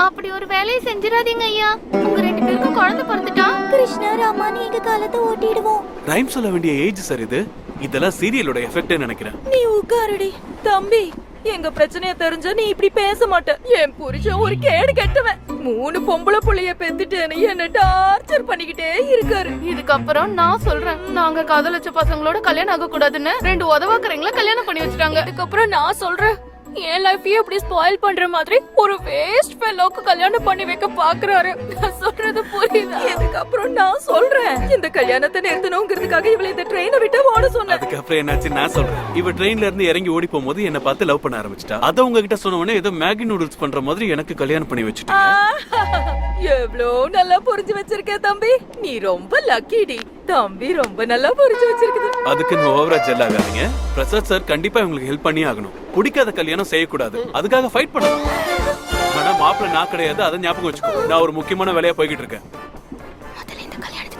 அப்படி ஒரு வேலையை செஞ்சிடாதீங்க ஐயா. உங்க 2 பேருக்கும் குழந்தை பிறந்துட்டா கிருஷ்ணா ராமா நீங்க காலத்தை ஓட்டிடுவோம். ரைம் சொல்ல வேண்டிய ஏஜ் சார் இது. இதெல்லாம் சீரியலோட எஃபெக்ட் நினைக்கிறேன். நீ உட்காருடி தம்பி. எங்க பிரச்சனைய தெரிஞ்சா நீ இப்படி பேச மாட்ட. என் புருஷன் ஒரு கேடு கெட்டவன். 3 பொம்பளை புள்ளைய பெத்துட்டேன்னு என்ன டார்ச்சர் பண்ணிக்கிட்டே இருக்காரு. இதுக்கப்புறம் நான் சொல்றேன், நாங்க காதலிச்ச பசங்களோட கல்யாணம் ஆக கூடாதுன்னு 2 உதவாக்குறீங்களா கல்யாணம் பண்ணி வச்சுட்டாங்க. இதுக்கப்புறம் நான் சொல்றேன், என் லைஃபையே இப்படி ஸ்பாயில் பண்ற மாதிரி ஒரு வேஸ்ட் ஃபெல்லோக்கு கல்யாணம் பண்ணி வைக்க பாக்குறாரு. நான் சொல்றது புரியுதா? இதுக்கப்புறம் நான் சொல்றேன், இந்த கல்யாணத்தை நிறுத்தணுங்கிறதுக்காக இவளை இந்த ட்ரெயினை விட்டு ஓட சொன்னேன். அதுக்கப்புறம் என்னாச்சு நான் சொல்றேன். இவ ட்ரெயின்ல இருந்து இறங்கி ஓடி போகும்போது என்ன பார்த்து லவ் பண்ண ஆரம்பிச்சிட்டா. அத உங்ககிட்ட சொன்ன உடனே ஏதோ மேகி நூடுல்ஸ் பண்ற மாதிரி எனக்கு கல்யாணம் பண்ணி வச்சுட்டீங்க. எவ்வளோ நல்லா புரிஞ்சு வச்சிருக்க தம்பி. நீ ரொம்ப லக்கிடி. தம்பி ரொம்ப நல்லா புரிஞ்சு வச்சிருக்குது. அதுக்கு ஓவரா ஜெல் ஆகாதீங்க. பிரசாத் சார் கண்டிப்பா உங்களுக்கு ஹெல்ப் பண்ணி ஆகணும். பிடிக்காத கல்யாணம் செய்யக்கூடாது, அதுக்காக ஃபைட் பண்ணணும். ஆனா மாப்பிள்ள நான் கிடையாது, அதை ஞாபகம் வச்சுக்கோ. நான் ஒரு முக்கியமான வேலையா போய்கிட்டு இருக்கேன். முதல்ல இந்த கல்யாணத்தை